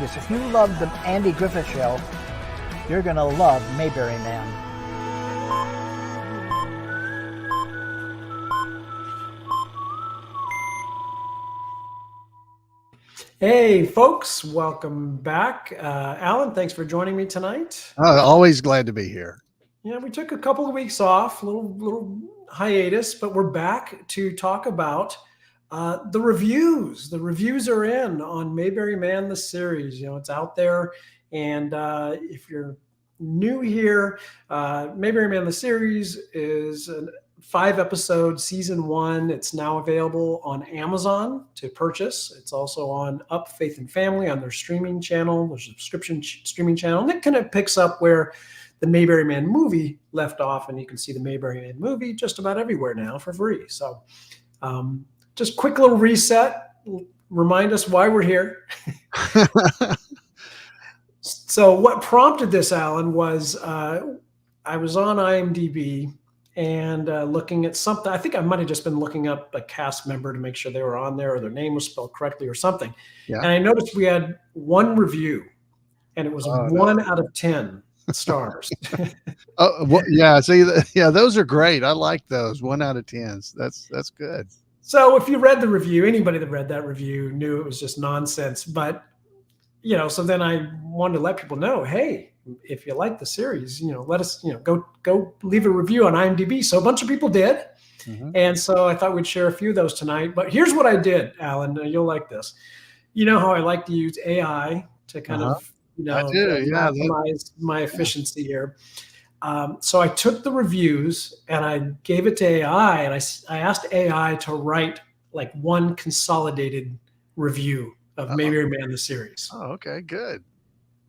If you love the Andy Griffith Show, you're going to love Mayberry Man. Hey, folks, welcome back. Alan, thanks for joining me tonight. Always glad to be here. Yeah, we took a couple of weeks off, little hiatus, but we're back to talk about the reviews. The reviews are in on Mayberry Man, the series. You know, it's out there. And if you're new here, Mayberry Man, the series is a 5-episode season 1. It's now available on Amazon to purchase. It's also on Up Faith and Family on their streaming channel, their subscription streaming channel. And it kind of picks up where the Mayberry Man movie left off, and you can see the Mayberry Man movie just about everywhere now for free. So just quick little reset, remind us why we're here. So what prompted this, Alan, was I was on IMDb and looking at something. I think I might have just been looking up a cast member to make sure they were on there or their name was spelled correctly or something. Yeah. And I noticed we had one review, and it was 1 out of 10 stars. Well, yeah. See, yeah, those are great. I like those 1 out of 10s. That's good. So if you read the review, anybody that read that review knew it was just nonsense. But you know, so then I wanted to let people know, hey, if you like the series, you know, let us, you know, go leave a review on IMDb. So a bunch of people did. Mm-hmm. And so I thought we'd share a few of those tonight. But here's what I did, Alan. You'll like this. You know how I like to use AI to kind of, you know, maximize my efficiency here. So I took the reviews and I gave it to AI, and I asked AI to write like one consolidated review of Mayberry Man, the series. Oh, okay, good.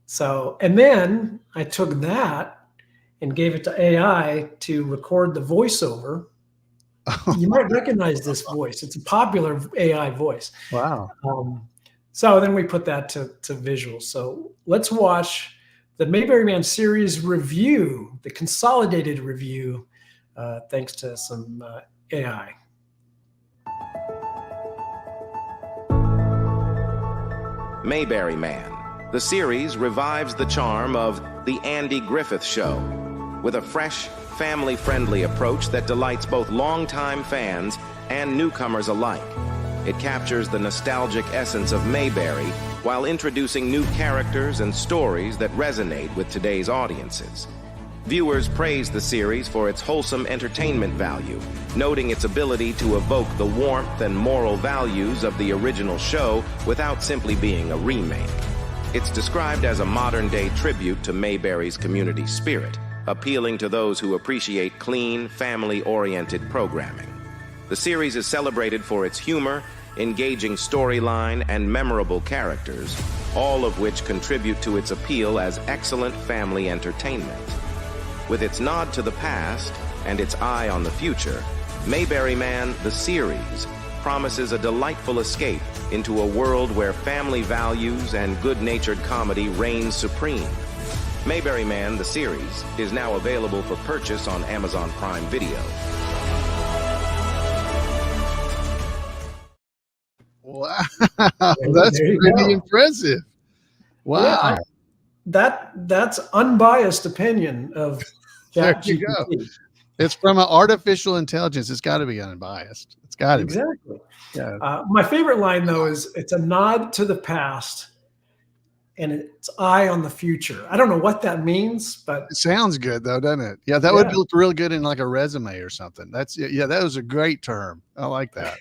So, and then I took that and gave it to AI to record the voiceover. You might recognize this voice. It's a popular AI voice. Wow. So then we put that to visuals. So let's watch the Mayberry Man series review, the consolidated review, thanks to some AI. Mayberry Man. The series revives the charm of The Andy Griffith Show with a fresh, family-friendly approach that delights both longtime fans and newcomers alike. It captures the nostalgic essence of Mayberry while introducing new characters and stories that resonate with today's audiences. Viewers praise the series for its wholesome entertainment value, noting its ability to evoke the warmth and moral values of the original show without simply being a remake. It's described as a modern-day tribute to Mayberry's community spirit, appealing to those who appreciate clean, family-oriented programming. The series is celebrated for its humor, engaging storyline, and memorable characters, all of which contribute to its appeal as excellent family entertainment. With its nod to the past and its eye on the future, Mayberry Man, the series, promises a delightful escape into a world where family values and good-natured comedy reign supreme. Mayberry Man, the series, is now available for purchase on Amazon Prime Video. Wow, that's pretty impressive. Wow. Yeah, that's unbiased opinion of there you go. It's from an artificial intelligence. It's got to be unbiased. It's got to be. Exactly. Yeah. My favorite line, though, is it's a nod to the past and it's eye on the future. I don't know what that means, but it sounds good, though, doesn't it? Yeah, that would look real good in like a resume or something. That was a great term. I like that.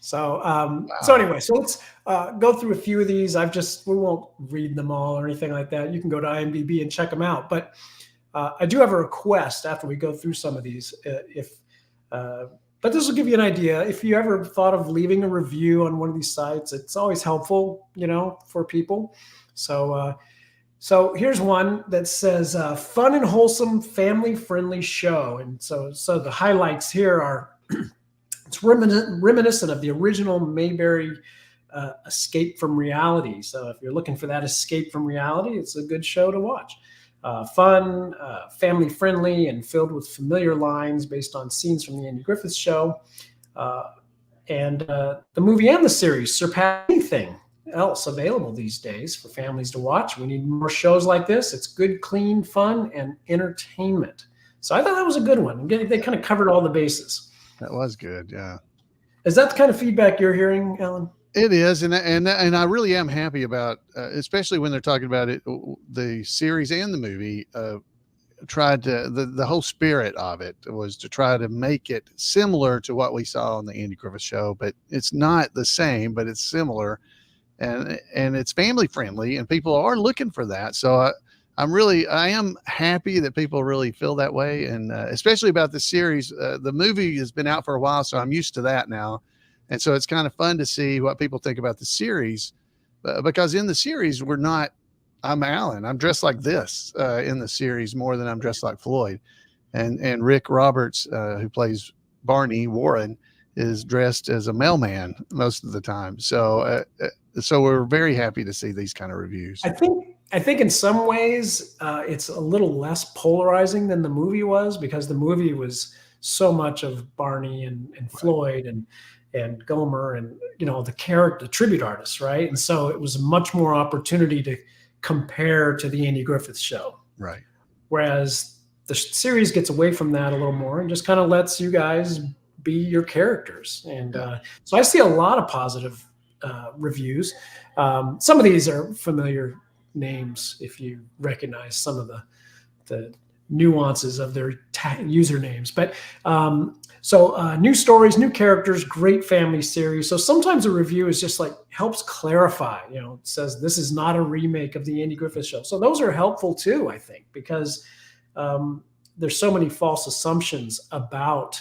So, so anyway, so let's go through a few of these. We won't read them all or anything like that. You can go to IMDb and check them out. But I do have a request after we go through some of these. But this will give you an idea. If you ever thought of leaving a review on one of these sites, it's always helpful, you know, for people. So, so here's one that says, fun and wholesome, family-friendly show. And so the highlights here are, it's reminiscent of the original Mayberry Escape from Reality. So if you're looking for that escape from reality, it's a good show to watch. Fun, family-friendly, and filled with familiar lines based on scenes from the Andy Griffith Show. And the movie and the series surpass anything else available these days for families to watch. We need more shows like this. It's good, clean, fun, and entertainment. So I thought that was a good one. They kind of covered all the bases. That was good. Yeah. Is that the kind of feedback you're hearing, Alan? It is, and I really am happy about, especially when they're talking about it, the series and the movie. Tried to the whole spirit of it was to try to make it similar to what we saw on the Andy Griffith Show, but it's not the same, but it's similar, and it's family friendly, and people are looking for that. So I am happy that people really feel that way, and especially about the series. The movie has been out for a while, so I'm used to that now, and so it's kind of fun to see what people think about the series, because in the series I'm Alan. I'm dressed like this in the series more than I'm dressed like Floyd, and Rick Roberts, who plays Barney Warren, is dressed as a mailman most of the time. So we're very happy to see these kind of reviews. I think in some ways it's a little less polarizing than the movie was, because the movie was so much of Barney and Floyd and Gomer and the tribute artists, right? And so it was much more opportunity to compare to the Andy Griffith Show. Right. Whereas the series gets away from that a little more and just kind of lets you guys be your characters. And so I see a lot of positive reviews. Some of these are familiar names if you recognize some of the nuances of their usernames. But so new stories, new characters, great family series. So sometimes a review is just like helps clarify, it says this is not a remake of the Andy Griffith Show. So those are helpful too, I think, because there's so many false assumptions about,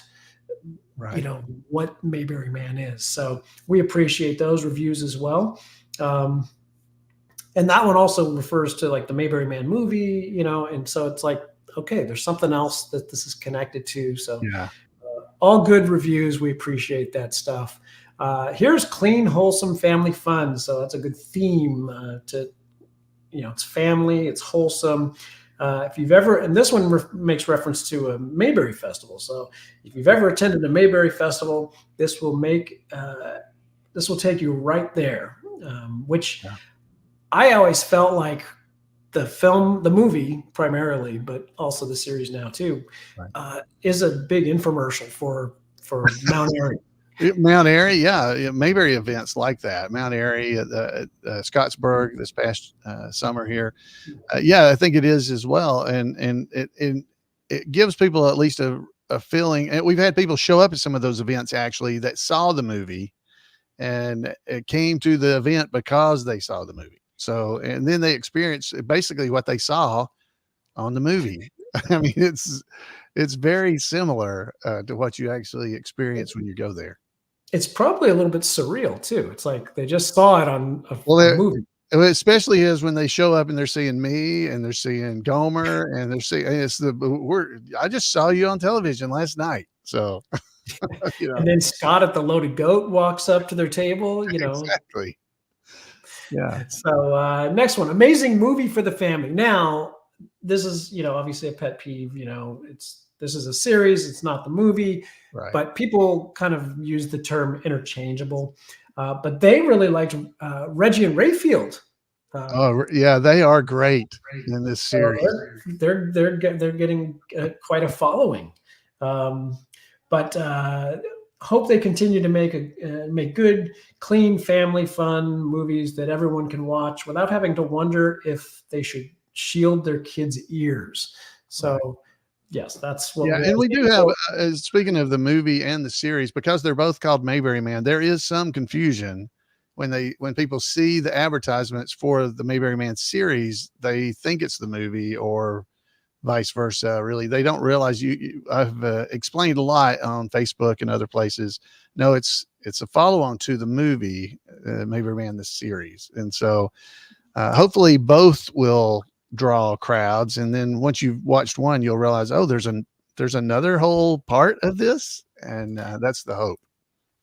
what Mayberry Man is. So we appreciate those reviews as well. And that one also refers to like the Mayberry Man movie, and so it's like, okay, there's something else that this is connected to. So yeah. All good reviews. We appreciate that stuff. Here's clean, wholesome family fun. So that's a good theme it's family, it's wholesome. If you've ever, and this one makes reference to a Mayberry festival. So if you've ever attended a Mayberry festival, this will take you right there, which I always felt like the movie primarily, but also the series now too, is a big infomercial for Mount Airy. Mount Airy, yeah, Mayberry events like that. Mount Airy at Scottsburg this past summer here. I think it is as well, and it gives people at least a feeling. And we've had people show up at some of those events actually that saw the movie, and it came to the event because they saw the movie. So, and then they experienced basically what they saw on the movie. I mean, it's very similar to what you actually experience when you go there. It's probably a little bit surreal too. It's like they just saw it on a movie. Especially is when they show up and they're seeing me and they're seeing Gomer and they're seeing I just saw you on television last night. So, and then Scott at the Loaded Goat walks up to their table. Exactly. Yeah. So next one, amazing movie for the family. Now, this is obviously a pet peeve. This is a series. It's not the movie, right? But people kind of use the term interchangeable. But they really liked Reggie and Rayfield. They are great in this series. They're getting quite a following. But hope they continue to make good, clean, family fun movies that everyone can watch without having to wonder if they should shield their kids' ears. So, yes, that's what. Yeah, and we do have. Speaking of the movie and the series, because they're both called Mayberry Man, there is some confusion when people see the advertisements for the Mayberry Man series. They think it's the movie or vice versa. Really, they don't realize I've explained a lot on Facebook and other places. No, it's a follow-on to the movie Mayberry Man the series, and so hopefully both will draw crowds. And then once you've watched one, you'll realize, there's another whole part of this, and that's the hope.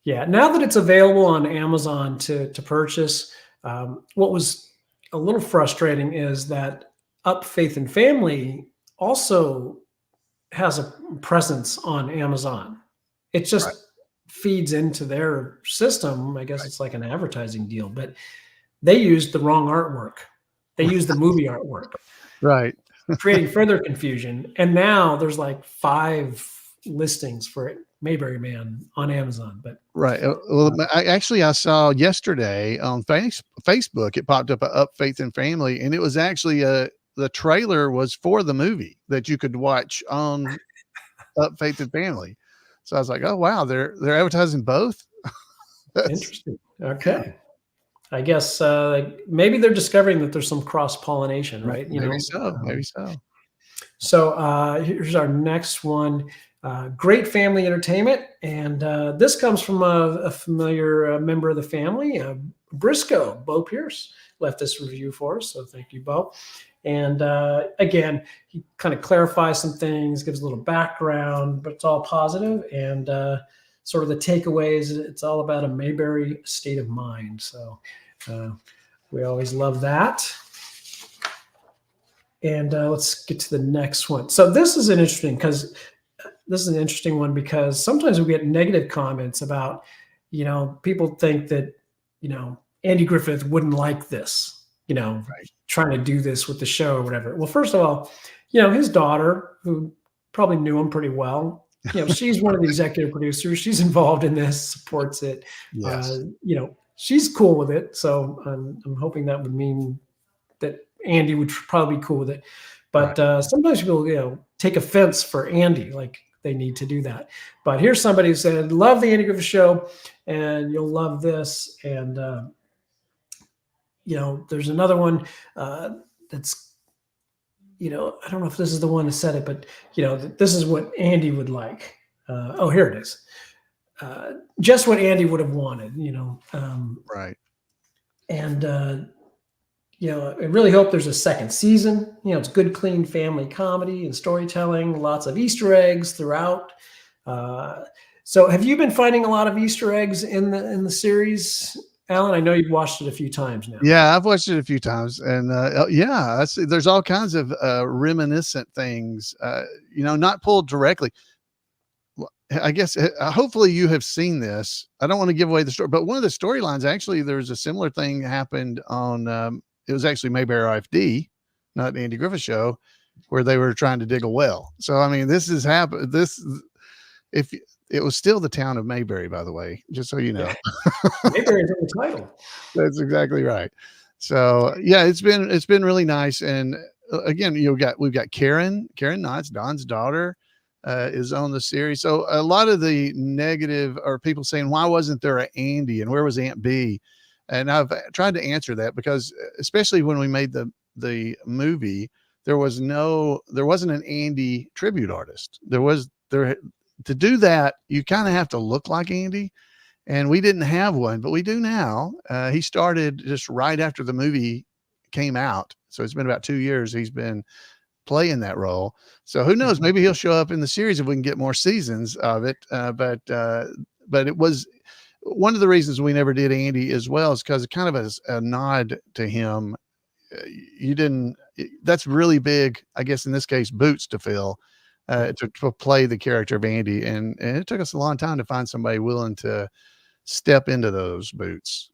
Yeah, now that it's available on Amazon to purchase, what was a little frustrating is that Up Faith and Family also has a presence on Amazon. It just feeds into their system. I guess it's like an advertising deal, but they used the wrong artwork. They used the movie artwork, Right. creating further confusion. And now there's like 5 listings for Mayberry Man on Amazon. But Right. Well, I saw yesterday on Facebook, it popped up Up Faith and Family, and it was actually the trailer was for the movie that you could watch on Up Faith and Family. So I was like, oh wow, they're advertising both. interesting. Okay. I guess maybe they're discovering that there's some cross-pollination, right? Maybe so. So here's our next one. Great family entertainment. And this comes from a familiar member of the family, Briscoe. Bo Pierce left this review for us. So thank you, Bo. And again, he kind of clarifies some things, gives a little background, but it's all positive. And sort of the takeaways, it's all about a Mayberry state of mind. So we always love that. And let's get to the next one. So this is an interesting one because sometimes we get negative comments about, people think that, Andy Griffith wouldn't like this, Right. trying to do this with the show or whatever. Well, first of all, his daughter, who probably knew him pretty well, she's one of the executive producers. She's involved in this, supports it. Yes. She's cool with it. So I'm hoping that would mean that Andy would probably be cool with it. But sometimes people, take offense for Andy, like they need to do that. But here's somebody who said, love the Andy Griffith Show, and you'll love this. And, there's another one that's, I don't know if this is the one that said it, but, this is what Andy would like. Here it is. Just what Andy would have wanted, Right. And, I really hope there's a second season. It's good, clean family comedy and storytelling, lots of Easter eggs throughout. So have you been finding a lot of Easter eggs in the series, Alan? I know you've watched it a few times now. Yeah, I've watched it a few times, and there's all kinds of reminiscent things, not pulled directly. I guess hopefully you have seen this. I don't want to give away the story, but one of the storylines, actually, there's a similar thing happened on, it was actually Mayberry IFD, not Andy Griffith Show, where they were trying to dig a well. So, I mean, this has happened. If it was still the town of Mayberry, by the way, just so you know. Mayberry is in the title. That's exactly right. So yeah, it's been really nice. And again, we've got Karen Knotts, Don's daughter, is on the series. So a lot of the negative are people saying, why wasn't there an Andy and where was Aunt B? And I've tried to answer that because especially when we made the movie, there wasn't an Andy tribute artist. To do that, you kind of have to look like Andy, and we didn't have one, but we do now. He started just right after the movie came out. So it's been about 2 years he's been playing that role. So who knows, maybe he'll show up in the series if we can get more seasons of it. But it was one of the reasons we never did Andy as well, is because kind of a nod to him. That's really big, I guess, in this case, boots to fill, to play the character of Andy. And it took us a long time to find somebody willing to step into those boots.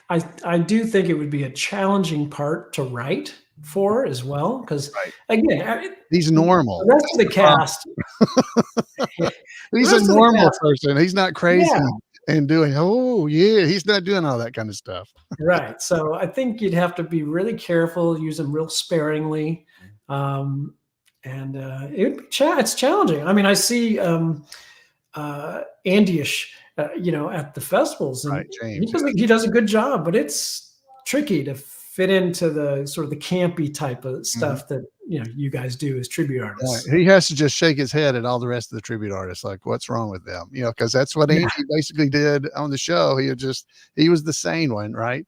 I do think it would be a challenging part to write for as well, because again, he's normal. The rest of the cast, he's a normal person. He's not crazy and doing, he's not doing all that kind of stuff. Right. So I think you'd have to be really careful, use them real sparingly. And it's challenging. I mean, I see Andy-ish, at the festivals, and James, he does a good job, but it's tricky to fit into the sort of the campy type of stuff that you guys do as tribute artists. Right. He has to just shake his head at all the rest of the tribute artists, like, what's wrong with them? Because that's what Andy basically did on the show. He was the sane one, right?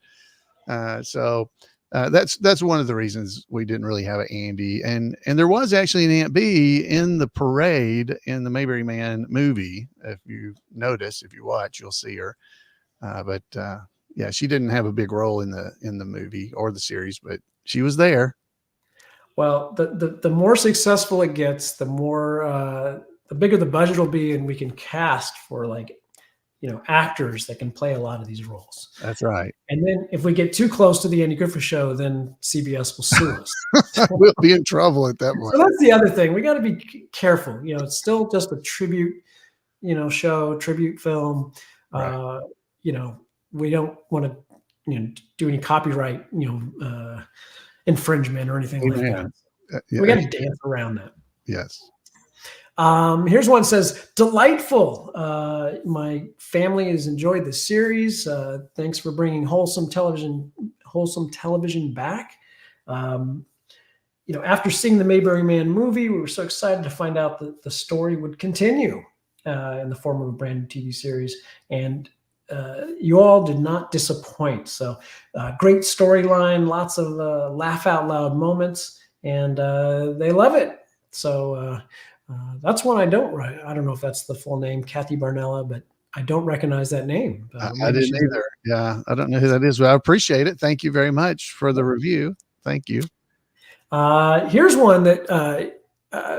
So that's one of the reasons we didn't really have an Andy, and there was actually an Aunt B in the parade in the Mayberry Man movie. If you notice, if you watch, you'll see her. But she didn't have a big role in the movie or the series, but she was there. Well, the more successful it gets, the more the bigger the budget will be, and we can cast for like actors that can play a lot of these roles. That's right. And then if we get too close to the Andy Griffith Show, then CBS will sue us. We'll be in trouble at that point. So that's the other thing. We got to be careful. It's still just a tribute, show, tribute film. Right. We don't want to, do any copyright, infringement or anything like that. Yeah, we got to dance around that. Yes. Here's one that says, delightful. My family has enjoyed the series. Thanks for bringing wholesome television back. After seeing the Mayberry Man movie, we were so excited to find out that the story would continue in the form of a brand new TV series. And you all did not disappoint. So great storyline, lots of laugh out loud moments, and they love it. So that's one I don't know if that's the full name, Kathy Barnella, but I don't recognize that name. I didn't either. Yeah, I don't know who that is, but I appreciate it. Thank you very much for the review. Thank you. Here's one that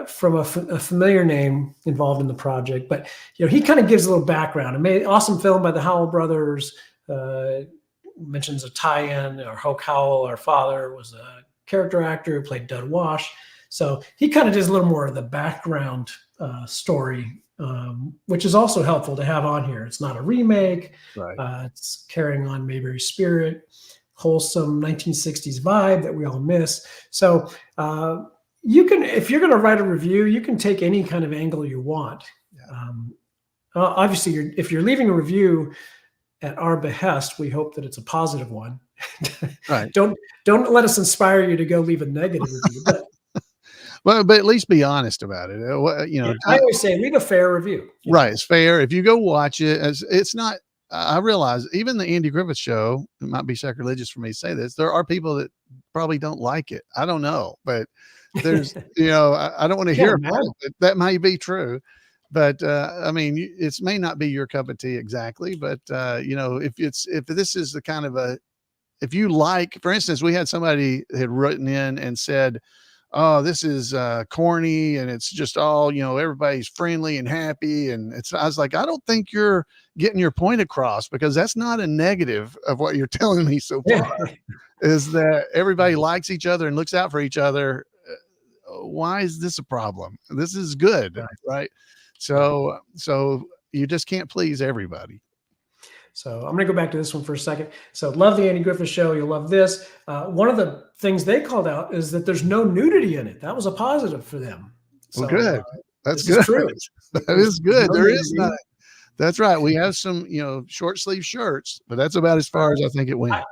from a familiar name involved in the project, but he kind of gives a little background. Awesome film by the Howell brothers. Mentions a tie-in. Hoke Howell, our father, was a character actor who played Dud Wash. So he kind of does a little more of the background story, which is also helpful to have on here. It's not a remake. Right. It's carrying on Mayberry's spirit, wholesome 1960s vibe that we all miss. So you can, if you're going to write a review, you can take any kind of angle you want. Yeah. Obviously, if you're leaving a review at our behest, we hope that it's a positive one. Right. Don't let us inspire you to go leave a negative review. But at least be honest about it. I always say leave a fair review. Right. It's fair. If you go watch it, it's not, I realize even the Andy Griffith Show, it might be sacrilegious for me to say this. There are people that probably don't like it. I don't know, but there's, I don't want to hear about it. That might be true, but it may not be your cup of tea exactly, but if this is the kind of if you like, for instance, we had somebody had written in and said, oh, this is corny and it's just all, everybody's friendly and happy. And I was like, I don't think you're getting your point across, because that's not a negative of what you're telling me so far, is that everybody likes each other and looks out for each other. Why is this a problem? This is good, right? So you just can't please everybody. So I'm going to go back to this one for a second. So love the Andy Griffith Show. You'll love this. One of the things they called out is that there's no nudity in it. That was a positive for them. So, well, good. That's good. True. That is good. No there nudity. Is not. That's right. We have some, short sleeve shirts, but that's about as far as I think it went.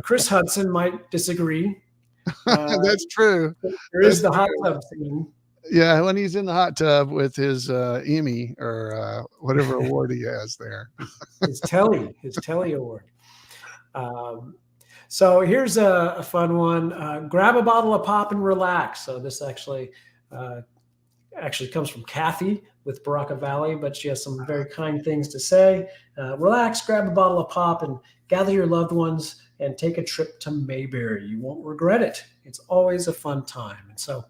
Chris Hudson might disagree. That's true. There is the hot tub scene. Yeah, when he's in the hot tub with his Emmy or whatever award he has there. his Telly award. So here's a fun one. Grab a bottle of pop and relax. So this actually comes from Kathy with Baraka Valley, but she has some very kind things to say. Relax, grab a bottle of pop, and gather your loved ones and take a trip to Mayberry. You won't regret it. It's always a fun time. And so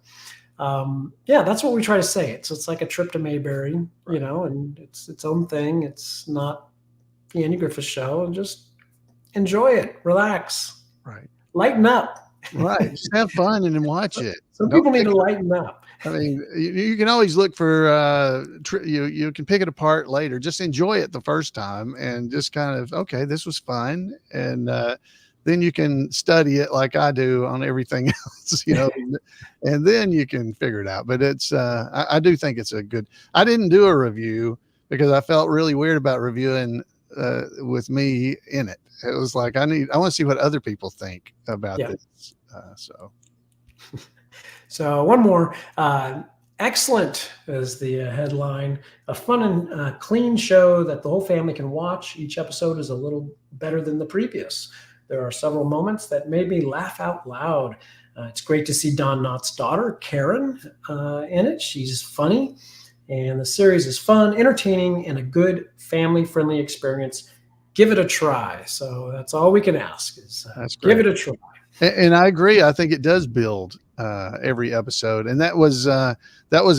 that's what we try to say. It's like a trip to Mayberry, and it's its own thing. It's not the Andy Griffith Show, and just enjoy it, relax, right, lighten up, right, just have fun and then watch it. Some people need to lighten up. You can always look for you can pick it apart later. Just enjoy it the first time and just kind of, okay, this was fun, and then you can study it like I do on everything else, and then you can figure it out. But it's I do think it's a good. I didn't do a review because I felt really weird about reviewing with me in it. It was like I want to see what other people think about this. So one more. Excellent is the headline. A fun and clean show that the whole family can watch. Each episode is a little better than the previous. There are several moments that made me laugh out loud. It's great to see Don Knotts' daughter, Karen, in it. She's funny, and the series is fun, entertaining, and a good family-friendly experience. Give it a try. So that's all we can ask is give it a try. And I agree. I think it does build every episode, and that was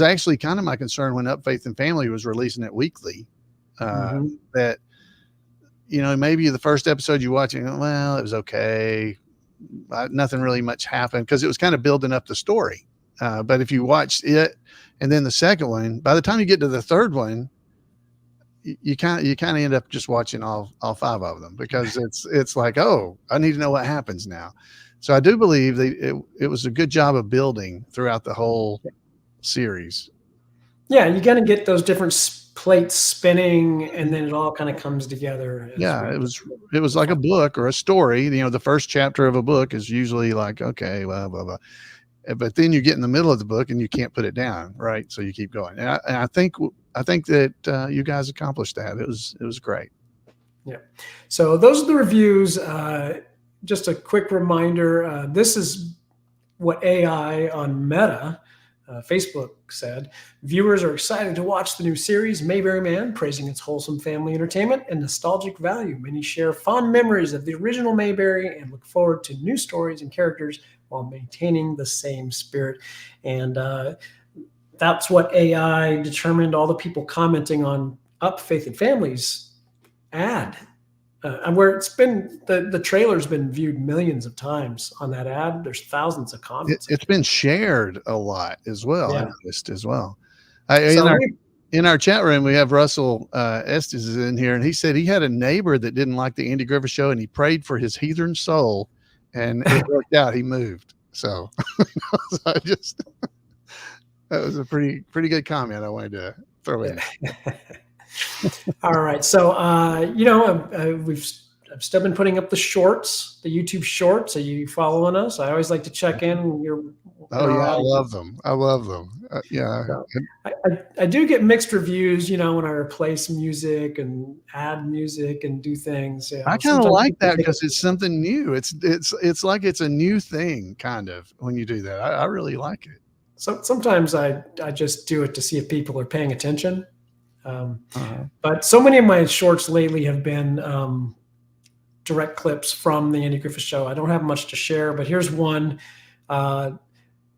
actually kind of my concern when Up Faith and Family was releasing it weekly. that, maybe the first episode you watch, well, it was okay. Nothing really much happened because it was kind of building up the story. But if you watched it and then the second one, by the time you get to the third one, you kind of end up just watching all 5 of them because it's like, oh, I need to know what happens now. So I do believe it was a good job of building throughout the whole series. Yeah, you got to get those different plates spinning, and then it all kind of comes together. Yeah, it was like a book or a story. The first chapter of a book is usually like, okay, well, blah, blah. But then you get in the middle of the book and you can't put it down, right? So you keep going. And I think that you guys accomplished that. It was great. Yeah. So those are the reviews. Just a quick reminder. This is what AI on Meta, Facebook said. Viewers are excited to watch the new series, Mayberry Man, praising its wholesome family entertainment and nostalgic value. Many share fond memories of the original Mayberry and look forward to new stories and characters while maintaining the same spirit. And that's what AI determined all the people commenting on Up Faith and Family's ad. Where it's been, the trailer's been viewed millions of times on that ad. There's thousands of comments. It's been shared a lot as well. Yeah. I noticed as well. In our chat room, we have Russell Estes is in here, and he said he had a neighbor that didn't like the Andy Griffith Show, and he prayed for his heathen soul, and it worked out. He moved. So that was a pretty good comment I wanted to throw in. All right. So, I've still been putting up the shorts, the YouTube shorts. Are you following us? I always like to check in. I love them. Yeah. So, I do get mixed reviews, when I replace music and add music and do things. I kind of like that because it's something new. It's like it's a new thing kind of when you do that. I really like it. So sometimes I just do it to see if people are paying attention. But so many of my shorts lately have been direct clips from the Andy Griffith Show. I don't have much to share, but here's one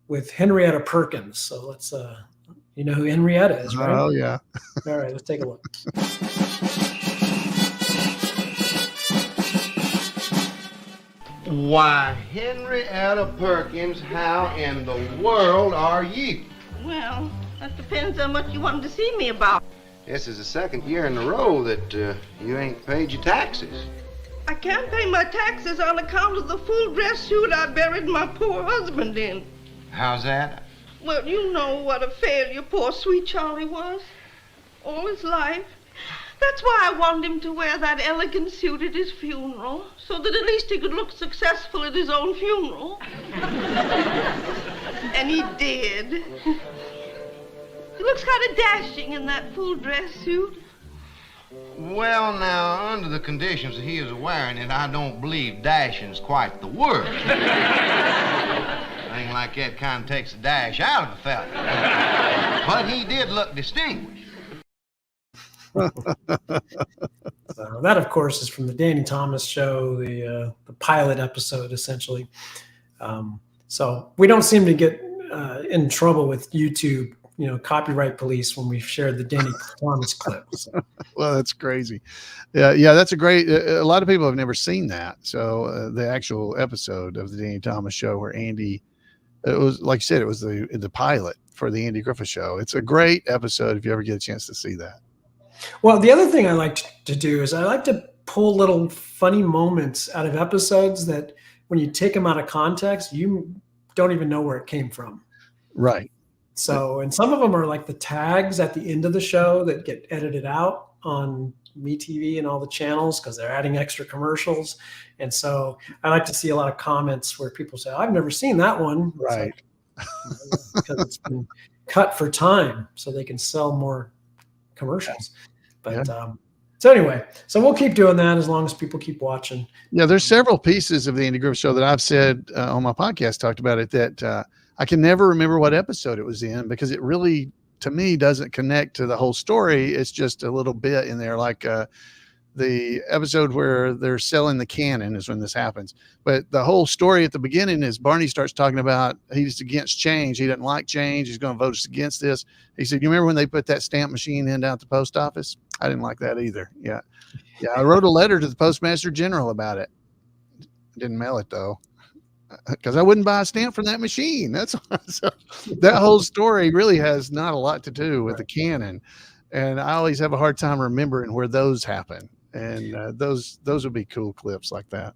with Henrietta Perkins. So let's, you know who Henrietta is, right? Oh, yeah. All right, let's take a look. Why, Henrietta Perkins, how in the world are you? Well, that depends how much you wanted to see me about. This is the second year in a row that you ain't paid your taxes. I can't pay my taxes on account of the full dress suit I buried my poor husband in. How's that? Well, you know what a failure poor sweet Charlie was. All his life. That's why I wanted him to wear that elegant suit at his funeral, so that at least he could look successful at his own funeral. And he did. He looks kind of dashing in that full dress suit. Well, now, under the conditions that he is wearing it, I don't believe dashing's quite the word. Thing like that kind of takes a dash out of a fella. But he did look distinguished. That, of course, is from the Danny Thomas Show, the pilot episode, essentially. So we don't seem to get in trouble with YouTube, copyright police when we've shared the Danny Thomas clip. So. Well, that's crazy. Yeah, that's a great. A lot of people have never seen that. So the actual episode of the Danny Thomas Show where Andy, it was like you said, it was the pilot for the Andy Griffith Show. It's a great episode if you ever get a chance to see that. Well, the other thing I like to do is I like to pull little funny moments out of episodes that when you take them out of context, you don't even know where it came from. Right. So, and some of them are like the tags at the end of the show that get edited out on MeTV and all the channels because they're adding extra commercials. And so I like to see a lot of comments where people say, I've never seen that one. Right. Because it's been cut for time so they can sell more commercials. But so anyway, so we'll keep doing that as long as people keep watching. Yeah, there's several pieces of the Andy Griffith Show that I've said on my podcast, talked about it, that I can never remember what episode it was in because it really, to me, doesn't connect to the whole story. It's just a little bit in there, like the episode where they're selling the cannon is when this happens. But the whole story at the beginning is Barney starts talking about he's against change. He doesn't like change. He's going to vote us against this. He said, you remember when they put that stamp machine in down at the post office? I didn't like that either. Yeah. Yeah. I wrote a letter to the Postmaster General about it. Didn't mail it though, because I wouldn't buy a stamp from that machine. That's so that whole story really has not a lot to do with the canon. And I always have a hard time remembering where those happen. And those would be cool clips like that.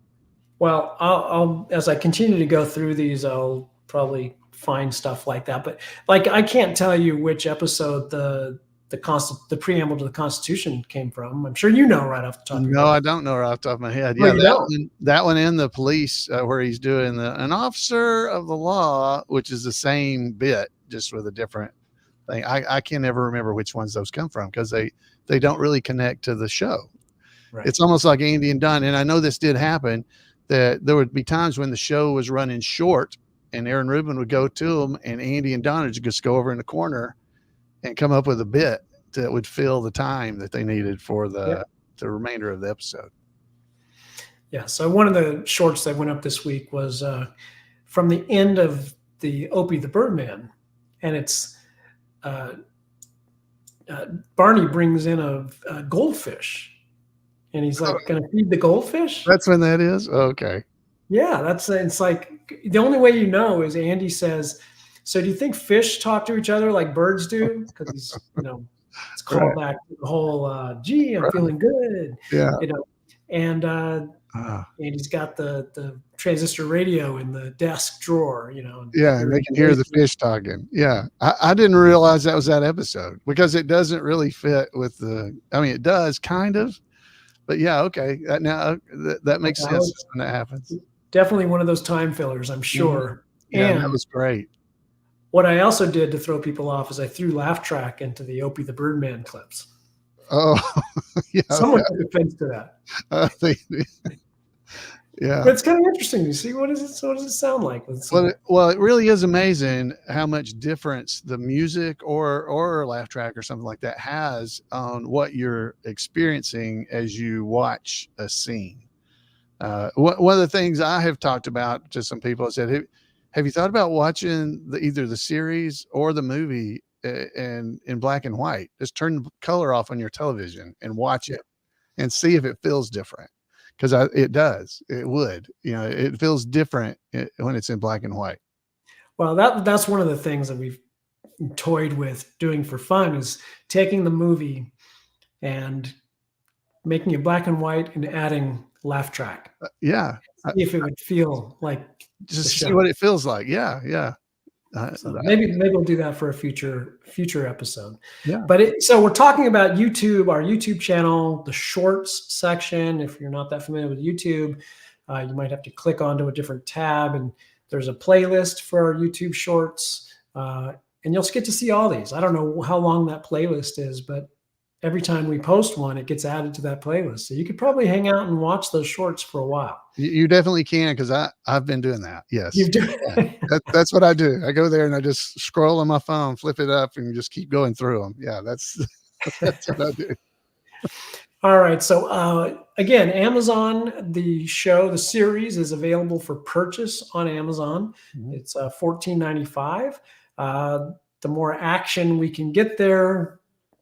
Well, I'll as I continue to go through these, I'll probably find stuff like that. But like, I can't tell you which episode the preamble to the Constitution came from. I'm sure you know right off the top of your No, head. I don't know right off the top of my head. Well, Yeah, you that one in the police where he's doing an officer of the law, which is the same bit, just with a different thing. I can never remember which ones those come from because they don't really connect to the show. Right. It's almost like Andy and Don. And I know this did happen, that there would be times when the show was running short and Aaron Rubin would go to them and Andy and Don would just go over in the corner and come up with a bit that would fill the time that they needed for the remainder of the episode. Yeah. So one of the shorts that went up this week was from the end of the Opie the Birdman. And it's Barney brings in a goldfish and he's like going to feed the goldfish. That's when that is. Okay. Yeah. It's like the only way you know is Andy says, so do you think fish talk to each other like birds do? Because he's, it's called back to the whole, gee, I'm feeling good. Yeah. And Andy's got the transistor radio in the desk drawer, And yeah, and they can hear the fish talking. Yeah. I didn't realize that was that episode because it doesn't really fit with it does kind of, but yeah. Okay. That makes sense when that happens. Definitely one of those time fillers, I'm sure. Yeah, and that was great. What I also did to throw people off is I threw laugh track into the Opie the Birdman clips. Oh, yeah. Someone took offense to that. Yeah. But it's kind of interesting to see what does it sound like? Well, it really is amazing how much difference the music or laugh track or something like that has on what you're experiencing as you watch a scene. One of the things I have talked about to some people, I said, have you thought about watching either the series or the movie in black and white? Just turn the color off on your television and watch it and see if it feels different. Because it does. It would. It feels different when it's in black and white. Well, that's one of the things that we've toyed with doing for fun is taking the movie and making it black and white and adding laugh track. Yeah. See if it would feel like just see what it feels like. Yeah. Yeah. So maybe we'll do that for a future episode. Yeah. But so we're talking about YouTube, our YouTube channel, the shorts section. If you're not that familiar with YouTube, you might have to click onto a different tab, and there's a playlist for our YouTube shorts, and you'll get to see all these. I don't know how long that playlist is, but every time we post one, it gets added to that playlist. So you could probably hang out and watch those shorts for a while. You definitely can, because I've been doing that. Yes. You've done that's what I do. I go there and I just scroll on my phone, flip it up, and just keep going through them. Yeah, that's what I do. All right. So again, Amazon, the series is available for purchase on Amazon. Mm-hmm. It's $14.95. The more action we can get there,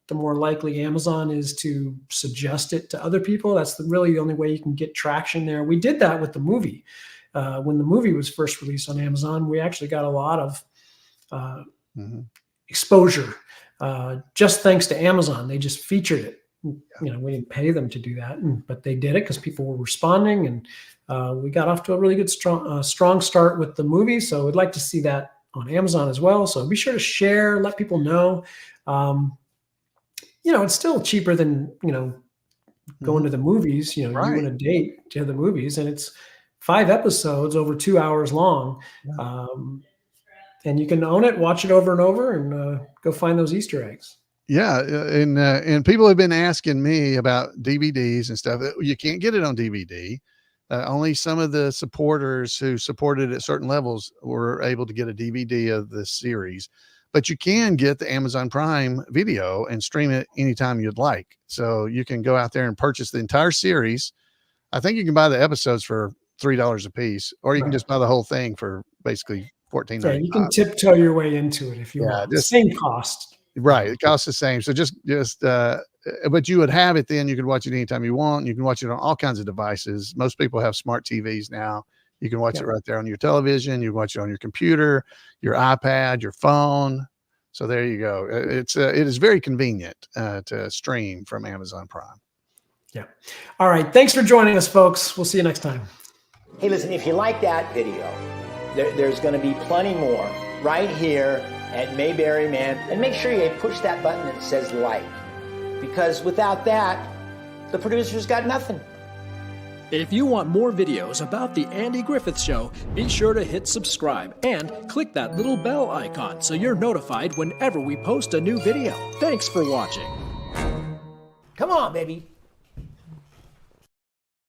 the more likely Amazon is to suggest it to other people. That's really the only way you can get traction there. We did that with the movie. When the movie was first released on Amazon, we actually got a lot of exposure just thanks to Amazon. They just featured it. We didn't pay them to do that, but they did it because people were responding, and we got off to a really good, strong start with the movie. So we'd like to see that on Amazon as well. So be sure to share, let people know. It's still cheaper than, going to the movies, right. You and a date to the movies, and it's 5 episodes over 2 hours long. Yeah. And you can own it, watch it over and over, and go find those Easter eggs. Yeah. And people have been asking me about DVDs and stuff. You can't get it on DVD. Only some of the supporters who supported at certain levels were able to get a DVD of the series. But you can get the Amazon Prime Video and stream it anytime you'd like. So you can go out there and purchase the entire series. I think you can buy the episodes for $3 a piece, or you can just buy the whole thing for basically $14.95. Yeah, you can tiptoe your way into it if you want. The same cost. Right. It costs the same. So but you would have it then. You could watch it anytime you want. You can watch it on all kinds of devices. Most people have smart TVs now. You can watch it right there on your television. You can watch it on your computer, your iPad, your phone. So there you go. It is very convenient to stream from Amazon Prime. Yeah. All right. Thanks for joining us, folks. We'll see you next time. Hey, listen, if you like that video, there's going to be plenty more right here at Mayberry, man. And make sure you push that button that says like, because without that, the producer's got nothing. If you want more videos about The Andy Griffith Show, be sure to hit subscribe and click that little bell icon so you're notified whenever we post a new video. Thanks for watching. Come on, baby.